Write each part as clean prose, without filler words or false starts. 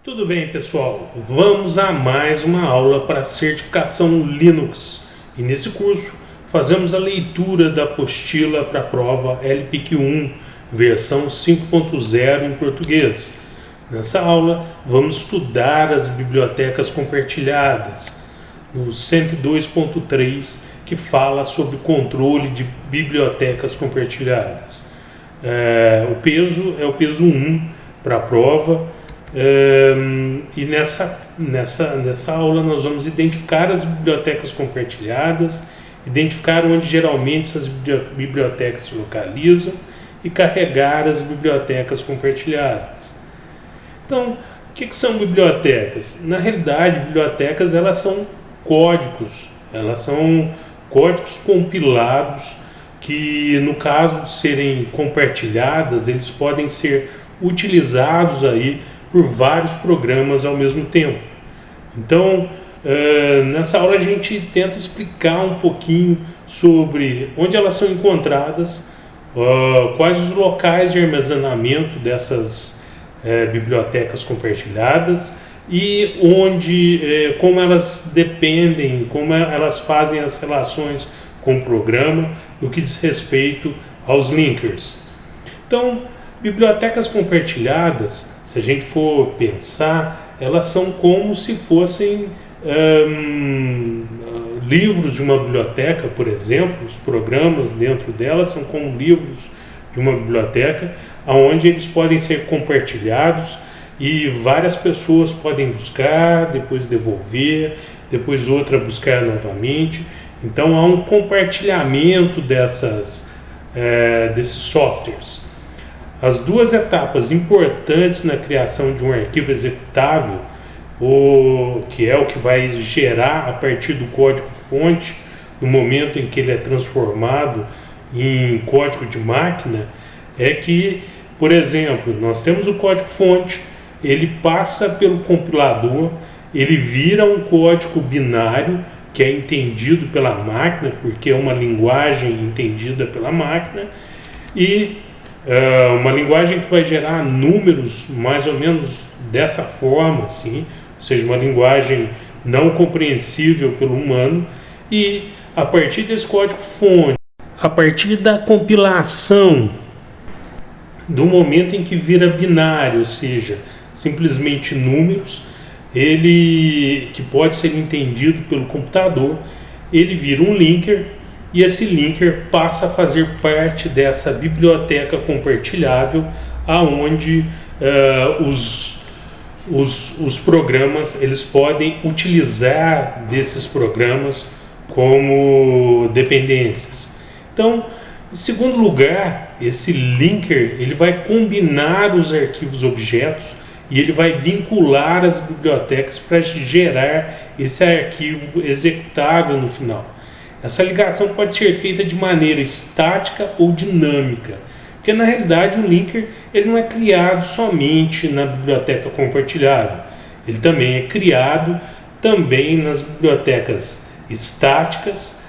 Tudo bem, pessoal? Vamos a mais uma aula para certificação Linux. E nesse curso fazemos a leitura da apostila para a prova LPIC-1, versão 5.0 em português. Nessa aula vamos estudar as bibliotecas compartilhadas, no 102.3, que fala sobre controle de bibliotecas compartilhadas. O peso é o peso 1 para a prova. E nessa aula nós vamos identificar as bibliotecas compartilhadas, identificar onde geralmente essas bibliotecas se localizam e carregar as bibliotecas compartilhadas. Então, o que são bibliotecas? Na realidade, bibliotecas elas são códigos compilados que, no caso de serem compartilhadas, eles podem ser utilizados aí por vários programas ao mesmo tempo. Então, nessa aula a gente tenta explicar um pouquinho sobre onde elas são encontradas, quais os locais de armazenamento dessas bibliotecas compartilhadas e como elas dependem, como elas fazem as relações com o programa no que diz respeito aos linkers. Então, bibliotecas compartilhadas, se a gente for pensar, elas são como se fossem livros de uma biblioteca, por exemplo. Os programas dentro delas são como livros de uma biblioteca, onde eles podem ser compartilhados e várias pessoas podem buscar, depois devolver, depois outra buscar novamente. Então há um compartilhamento desses softwares. As duas etapas importantes na criação de um arquivo executável, que é o que vai gerar a partir do código-fonte, no momento em que ele é transformado em código de máquina, é que, por exemplo, nós temos o código-fonte, ele passa pelo compilador, ele vira um código binário que é entendido pela máquina, porque é uma linguagem entendida pela máquina, e uma linguagem que vai gerar números mais ou menos dessa forma, assim, ou seja, uma linguagem não compreensível pelo humano. E a partir desse código-fonte, a partir da compilação, do momento em que vira binário, ou seja, simplesmente números, que pode ser entendido pelo computador, ele vira um linker. E esse linker passa a fazer parte dessa biblioteca compartilhável, aonde os programas eles podem utilizar desses programas como dependências. Então, em segundo lugar, esse linker ele vai combinar os arquivos objetos e ele vai vincular as bibliotecas para gerar esse arquivo executável no final. Essa ligação pode ser feita de maneira estática ou dinâmica, porque na realidade o linker ele não é criado somente na biblioteca compartilhável, ele também é criado também nas bibliotecas estáticas,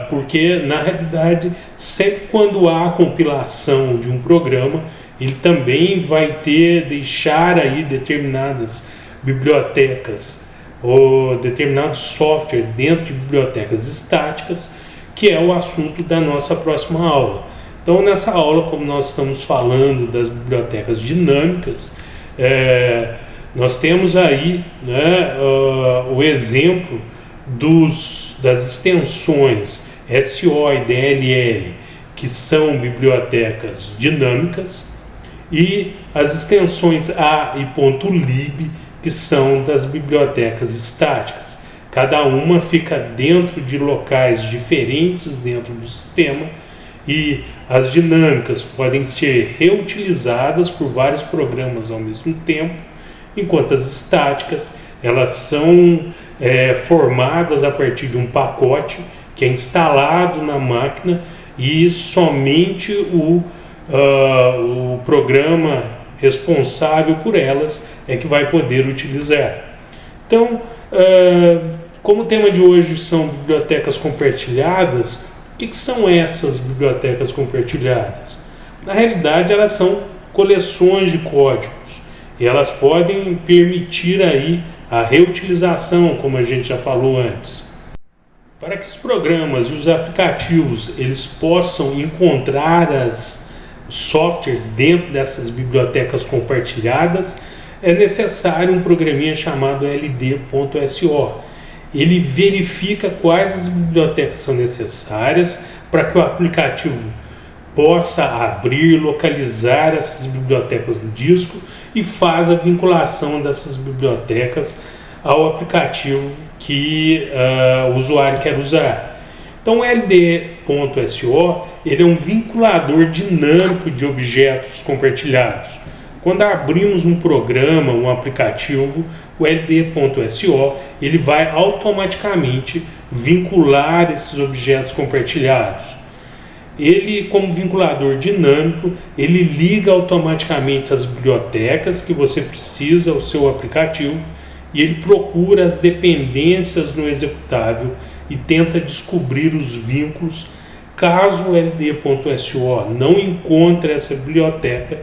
porque na realidade sempre quando há a compilação de um programa, ele também vai deixar aí determinadas bibliotecas ou determinado software dentro de bibliotecas estáticas, que é o assunto da nossa próxima aula. Então, nessa aula, como nós estamos falando das bibliotecas dinâmicas, nós temos aí o exemplo das extensões SO e DLL, que são bibliotecas dinâmicas, e as extensões A e .lib, que são das bibliotecas estáticas. Cada uma fica dentro de locais diferentes dentro do sistema, e as dinâmicas podem ser reutilizadas por vários programas ao mesmo tempo, enquanto as estáticas elas são formadas a partir de um pacote que é instalado na máquina e somente o programa responsável por elas é que vai poder utilizar. Então, como o tema de hoje são bibliotecas compartilhadas, o que são essas bibliotecas compartilhadas? Na realidade, elas são coleções de códigos e elas podem permitir aí a reutilização, como a gente já falou antes. Para que os programas e os aplicativos eles possam encontrar os softwares dentro dessas bibliotecas compartilhadas, é necessário um programinha chamado ld.so. Ele verifica quais as bibliotecas são necessárias para que o aplicativo possa abrir, localizar essas bibliotecas no disco e faz a vinculação dessas bibliotecas ao aplicativo que o usuário quer usar. Então o ld.so ele é um vinculador dinâmico de objetos compartilhados. Quando abrimos um programa, um aplicativo, o ld.so ele vai automaticamente vincular esses objetos compartilhados. Ele, como vinculador dinâmico, ele liga automaticamente as bibliotecas que você precisa ao seu aplicativo e ele procura as dependências no executável e tenta descobrir os vínculos. Caso o ld.so não encontre essa biblioteca,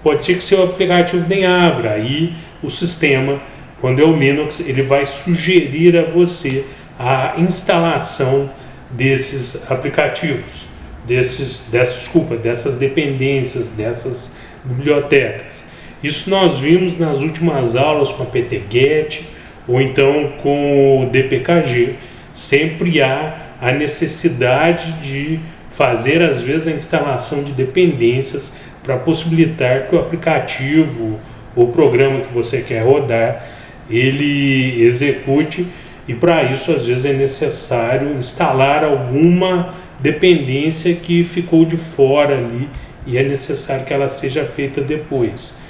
pode ser que seu aplicativo nem abra. Aí o sistema, quando é o Linux, ele vai sugerir a você a instalação desses aplicativos, dessas dependências, dessas bibliotecas. Isso nós vimos nas últimas aulas com a PTGet ou então com o DPKG. Sempre há a necessidade de fazer às vezes a instalação de dependências para possibilitar que o aplicativo ou programa que você quer rodar ele execute, e para isso às vezes é necessário instalar alguma dependência que ficou de fora ali e é necessário que ela seja feita depois.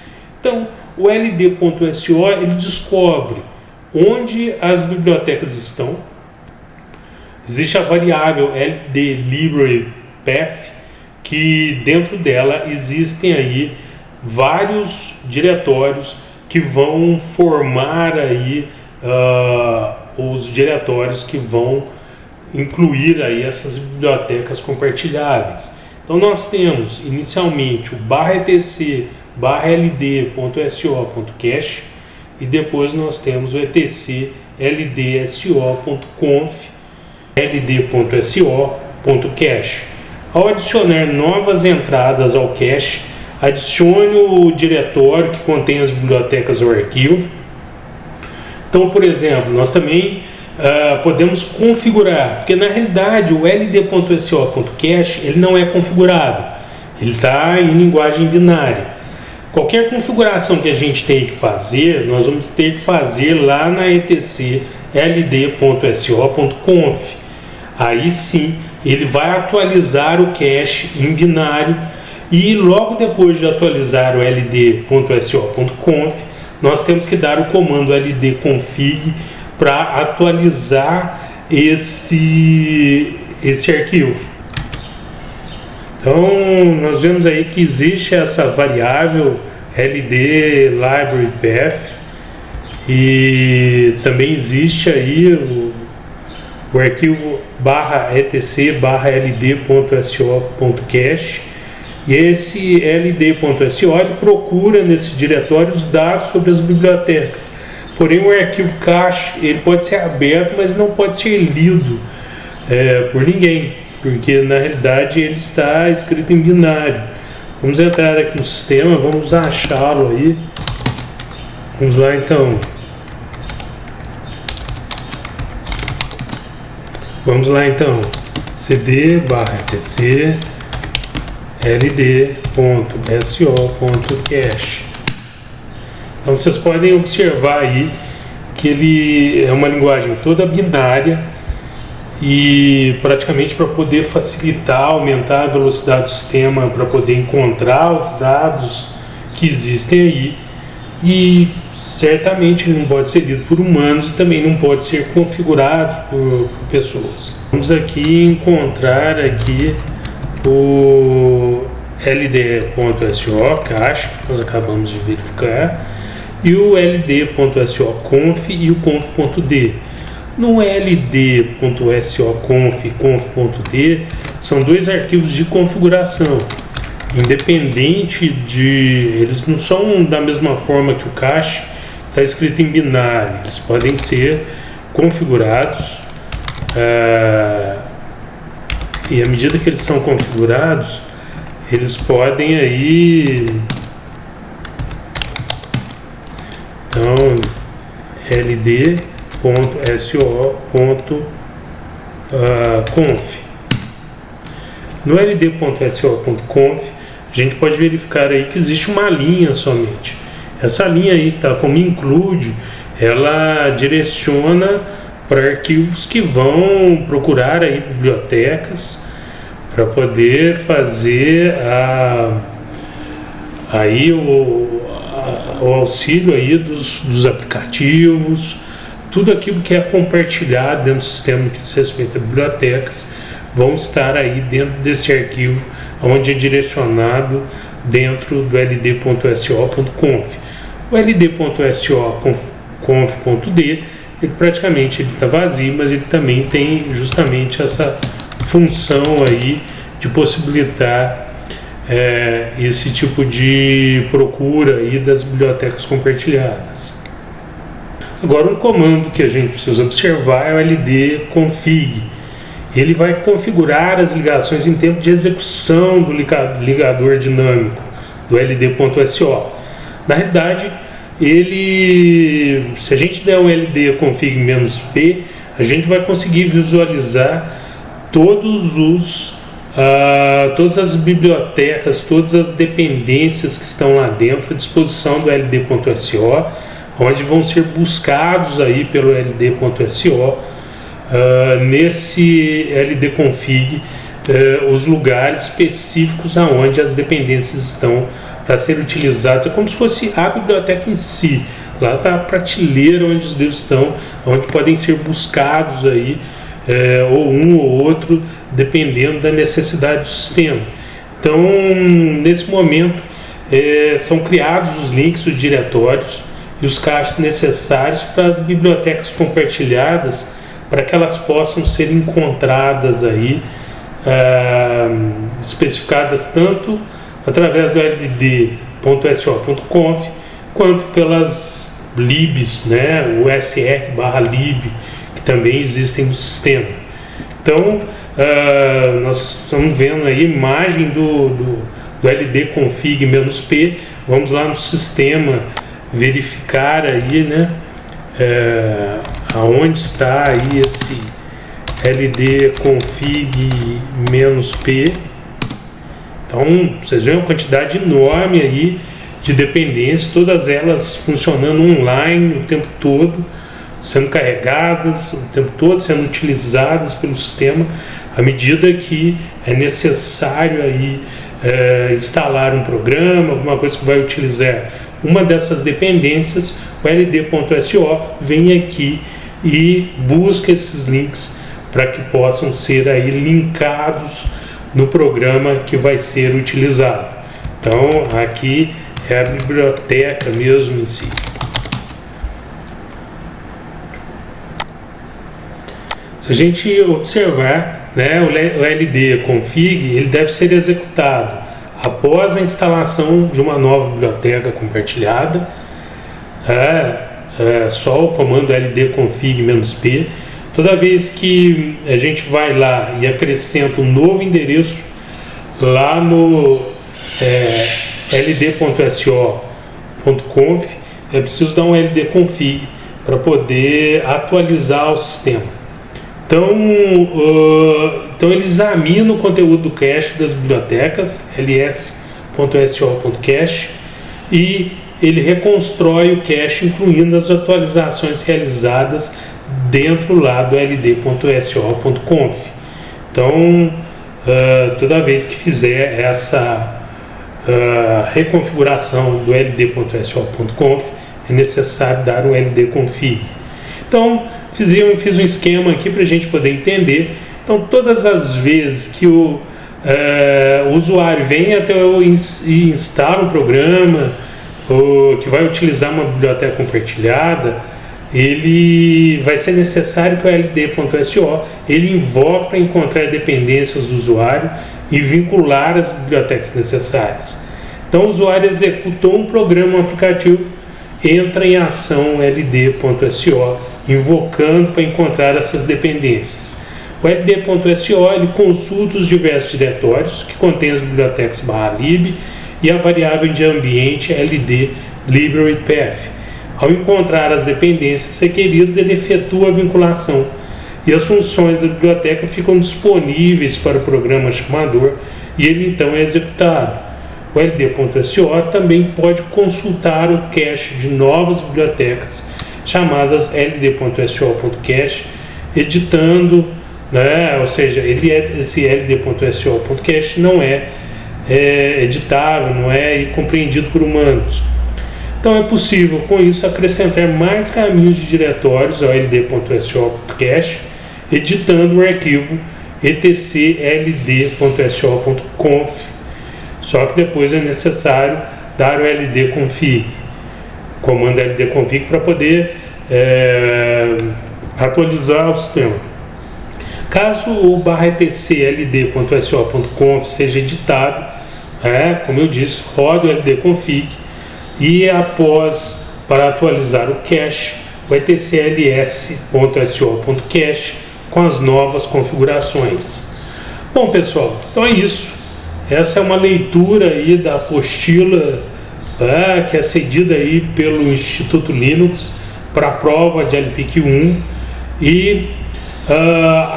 Então o ld.so ele descobre onde as bibliotecas estão. Existe a variável ld_library_path, que dentro dela existem aí vários diretórios que vão formar aí os diretórios que vão incluir aí essas bibliotecas compartilháveis. Então nós temos inicialmente o /etc /ld.so.cache e depois nós temos o etc ldso.conf ld.so.cache. Ao adicionar novas entradas ao cache, adicione o diretório que contém as bibliotecas ou arquivo. Então, por exemplo, nós também podemos configurar, porque na realidade o ld.so.cache ele não é configurável, ele está em linguagem binária. Qualquer configuração que a gente tem que fazer, nós vamos ter que fazer lá na etc ld.so.conf. Aí sim ele vai atualizar o cache em binário, e logo depois de atualizar o ld.so.conf, nós temos que dar o comando ldconfig para atualizar esse arquivo. Então nós vemos aí que existe essa variável ld_library_path, e também existe aí o arquivo /etc /ld.so.cache, e esse ld.so ele procura nesse diretório os dados sobre as bibliotecas. Porém o arquivo cache ele pode ser aberto, mas não pode ser lido por ninguém, porque na realidade ele está escrito em binário. Vamos entrar aqui no sistema, vamos achá-lo aí. Vamos lá então. Vamos lá então. cd/etc ld.so.cache. Então vocês podem observar aí que ele é uma linguagem toda binária, e praticamente para poder facilitar, aumentar a velocidade do sistema, para poder encontrar os dados que existem aí, e certamente ele não pode ser lido por humanos e também não pode ser configurado por pessoas. Vamos aqui encontrar aqui o ld.so cache, que nós acabamos de verificar, e o ld.so.conf e o conf.d. No ld.so.conf e conf.d são dois arquivos de configuração. independente de... Eles não são da mesma forma que o cache, está escrito em binário. Eles podem ser configurados e à medida que eles são configurados, eles podem aí... Então, ld.so.conf. No ld.so.conf, a gente pode verificar aí que existe uma linha somente. Essa linha aí, tá, como include, ela direciona para arquivos que vão procurar aí bibliotecas para poder fazer aí o auxílio aí dos aplicativos, tudo aquilo que é compartilhado dentro do sistema que diz respeito a bibliotecas, vão estar aí dentro desse arquivo, onde é direcionado dentro do ld.so.conf. O ld.so.conf.d, ele praticamente está vazio, mas ele também tem justamente essa função aí de possibilitar esse tipo de procura aí das bibliotecas compartilhadas. Agora, um comando que a gente precisa observar é o ld-config. Ele vai configurar as ligações em tempo de execução do ligador dinâmico do ld.so. Na realidade, se a gente der um ld-config-p, a gente vai conseguir visualizar todas as bibliotecas, todas as dependências que estão lá dentro à disposição do ld.so, onde vão ser buscados aí pelo ld.so nesse ld-config os lugares específicos aonde as dependências estão para ser utilizadas. É como se fosse a biblioteca em si. Lá está a prateleira onde os livros estão, onde podem ser buscados aí, ou um ou outro, dependendo da necessidade do sistema. Então, nesse momento, são criados os links, os diretórios e os caches necessários para as bibliotecas compartilhadas, para que elas possam ser encontradas aí, especificadas tanto através do ld.so.conf quanto pelas libs, né, o sr/lib, que também existem no sistema. Então, nós estamos vendo aí a imagem do ld-config-p. Vamos lá no sistema verificar aí, né, aonde está aí esse ld-config-p. Então, vocês veem uma quantidade enorme aí de dependências, todas elas funcionando online o tempo todo, sendo carregadas o tempo todo, sendo utilizadas pelo sistema, à medida que é necessário aí instalar um programa, alguma coisa que vai utilizar uma dessas dependências. O ld.so vem aqui e busca esses links para que possam ser aí linkados no programa que vai ser utilizado. Então, aqui é a biblioteca mesmo em si. Se a gente observar, né, o ld-config, ele deve ser executado após a instalação de uma nova biblioteca compartilhada. Só o comando ld-config-p. Toda vez que a gente vai lá e acrescenta um novo endereço lá no ld.so.conf, é preciso dar um ld-config para poder atualizar o sistema. Então ele examina o conteúdo do cache das bibliotecas, ls.so.cache, e ele reconstrói o cache, incluindo as atualizações realizadas dentro lá do ld.so.conf. Então, toda vez que fizer essa reconfiguração do ld.so.conf, é necessário dar um ld-config. Então, fiz um esquema aqui para a gente poder entender. Então, todas as vezes que o usuário vem até e instala um programa, ou que vai utilizar uma biblioteca compartilhada, ele vai ser necessário que o ld.so ele invoque para encontrar dependências do usuário e vincular as bibliotecas necessárias. Então o usuário executou um programa, um aplicativo, entra em ação ld.so, invocando para encontrar essas dependências. O ld.so ele consulta os diversos diretórios que contêm as bibliotecas /lib e a variável de ambiente ld library path. Ao encontrar as dependências requeridas, ele efetua a vinculação e as funções da biblioteca ficam disponíveis para o programa chamador e ele então é executado. O ld.so também pode consultar o cache de novas bibliotecas chamadas ld.so.cache, editando, né? Ou seja, esse ld.so.cache não é editável, não é compreendido por humanos. Então é possível, com isso, acrescentar mais caminhos de diretórios ao ld.so.cache, editando o arquivo etc ld.so.conf. Só que depois é necessário dar o ldconfig, comando ldconfig, para poder atualizar o sistema. Caso o /etc ld.so.conf seja editado, como eu disse, roda o ldconfig e após, para atualizar o cache, o etc ls.so.cache com as novas configurações. Bom, pessoal, então é isso. Essa é uma leitura aí da apostila que é cedida aí pelo Instituto Linux para a prova de LPIC 1 e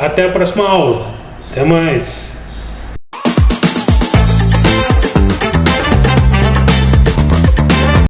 até a próxima aula. Até mais!